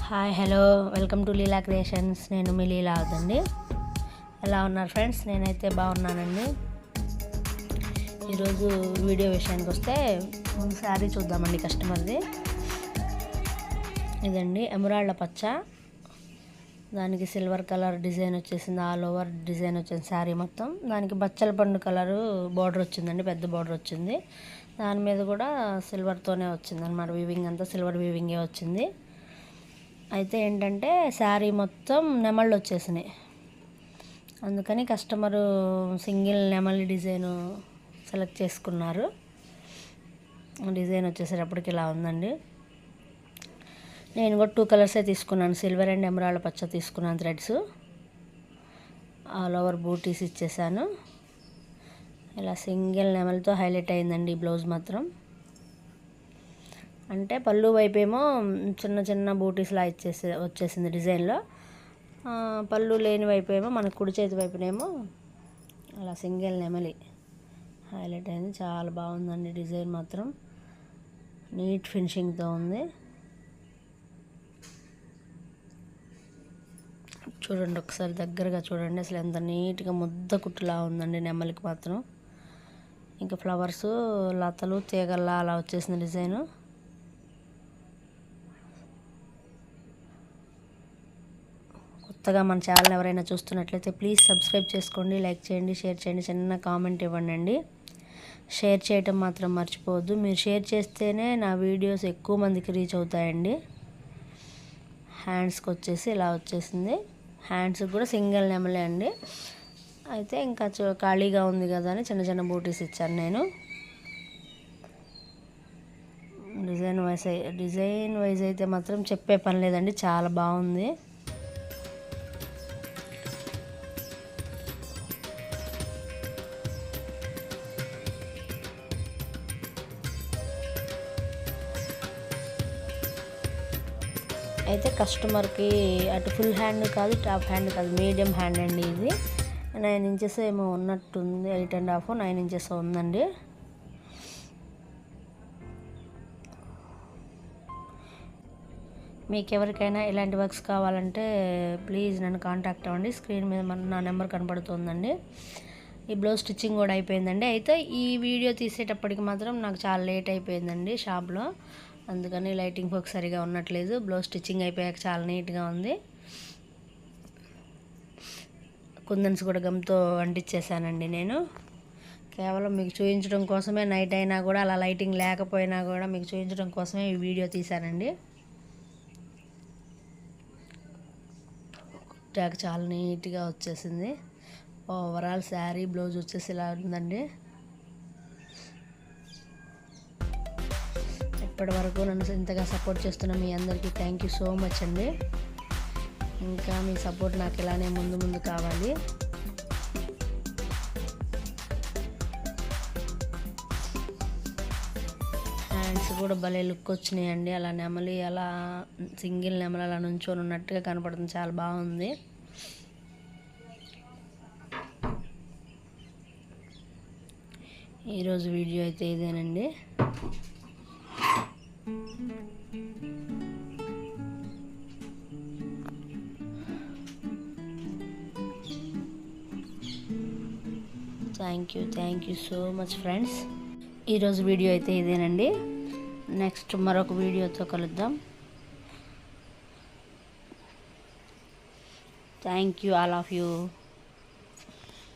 Hi hello welcome to Leela creations. నేను మీ లీలా అవుతండి. ఎలా ఉన్నారు ఫ్రెండ్స్? నేనైతే బాగున్నానండి. ఈరోజు వీడియో విషయానికి వస్తే ముందు శారీ చూద్దామండి. కస్టమర్ది ఇదండి, ఎమరాల్డ్ పచ్చ, దానికి సిల్వర్ కలర్ డిజైన్ వచ్చేసింది. ఆల్ ఓవర్ డిజైన్ వచ్చింది శారీ మొత్తం. దానికి బచ్చల పండు కలరు బార్డర్ వచ్చిందండి, పెద్ద బార్డర్ వచ్చింది. దాని మీద కూడా సిల్వర్తోనే వచ్చింది అన్నమాట. వీవింగ్ అంతా సిల్వర్ వీవింగే వచ్చింది. అయితే ఏంటంటే శారీ మొత్తం నెమళ్ళు వచ్చేసినాయి. అందుకని కస్టమరు సింగిల్ నెమలి డిజైను సెలెక్ట్ చేసుకున్నారు. డిజైన్ వచ్చేసేటప్పటికి ఇలా ఉందండి. నేను కూడా 2 కలర్సే తీసుకున్నాను, సిల్వర్ అండ్ ఎమరాల్డ్ పచ్చ తీసుకున్నాను. థ్రెడ్స్ ఆల్ ఓవర్ బూటీస్ ఇచ్చేసాను. ఇలా సింగిల్ నెమలితో హైలైట్ అయిందండి ఈ బ్లౌజ్ మాత్రం. అంటే పళ్ళు వైపు ఏమో చిన్న చిన్న బూటీస్లా వచ్చేసింది డిజైన్లో. పళ్ళు లేని వైపు ఏమో మన కుడి చేతి వైపునేమో అలా సింగిల్ నెమలి హైలైట్ అయింది. చాలా బాగుందండి డిజైన్ మాత్రం, నీట్ ఫినిషింగ్తో ఉంది. చూడండి, ఒకసారి దగ్గరగా చూడండి, అసలు ఎంత నీట్గా ముద్ద కుట్టులా ఉందండి నెమలికి మాత్రం. ఇంకా ఫ్లవర్స్, లతలు, తీగల్లా అలా వచ్చేసింది డిజైను. కొత్తగా మన ఛానల్ ఎవరైనా చూస్తున్నట్లయితే ప్లీజ్ సబ్స్క్రైబ్ చేసుకోండి, లైక్ చేయండి, షేర్ చేయండి, చిన్న కామెంట్ ఇవ్వండి. షేర్ చేయటం మాత్రం మర్చిపోవద్దు. మీరు షేర్ చేస్తేనే నా వీడియోస్ ఎక్కువ మందికి రీచ్ అవుతాయండి. హ్యాండ్స్కి వచ్చేసి ఇలా వచ్చేసింది. హ్యాండ్స్కి కూడా సింగిల్ నెమలే అండి. అయితే ఇంకా ఖాళీగా ఉంది కదా అని చిన్న చిన్న బూటీస్ ఇచ్చాను నేను. డిజైన్ వైజ్ అయితే మాత్రం చెప్పే పని లేదండి, చాలా బాగుంది. అయితే కస్టమర్కి అటు ఫుల్ హ్యాండ్ కాదు, టాప్ హ్యాండ్ కాదు, మీడియం హ్యాండ్ అండి. ఇది 9 ఇంచెస్ ఏమో ఉన్నట్టుంది, 8.5 9 ఇంచెస్ ఉందండి. మీకు ఎవరికైనా ఇలాంటి వర్క్స్ కావాలంటే ప్లీజ్ నన్ను కాంటాక్ట్ అవ్వండి. స్క్రీన్ మీద నా నెంబర్ కనపడుతుందండి. ఈ బ్లౌజ్ స్టిచ్చింగ్ కూడా అయిపోయిందండి. అయితే ఈ వీడియో తీసేటప్పటికి మాత్రం నాకు చాలా లేట్ అయిపోయిందండి షాప్లో, అందుకని లైటింగ్ ఫోక్ సరిగా ఉండట్లేదు. బ్లౌజ్ స్టిచ్చింగ్ అయిపోయాక చాలా నీట్గా ఉంది. కుందన్స్ కూడా గమ్తో అంటించేసానండి నేను, కేవలం మీకు చూపించడం కోసమే. నైట్ అయినా కూడా అలా లైటింగ్ లేకపోయినా కూడా మీకు చూపించడం కోసమే ఈ వీడియో తీశానండి. కుట్టాక చాలా నీట్గా వచ్చేసింది. ఓవరాల్ శారీ బ్లౌజ్ వచ్చేసి ఇలా ఉందండి. ఇప్పటి వరకు నన్ను ఇంతగా సపోర్ట్ చేస్తున్న మీ అందరికీ థ్యాంక్ యూ సో మచ్ అండి. ఇంకా మీ సపోర్ట్ నాకు ఇలానే ముందు కావాలి. హ్యాండ్స్ కూడా భలే లుక్ వచ్చినాయండి. అలా నెమలి, అలా సింగిల్ నెమలి అలా నుంచొని ఉన్నట్టుగా కనపడుతుంది, చాలా బాగుంది. ఈరోజు వీడియో అయితే ఇదేనండి. Thank you so much friends. ఈరోజు వీడియో అయితే ఇదేనండి. నెక్స్ట్ మరొక వీడియోతో కలుద్దాం. Thank you all of you.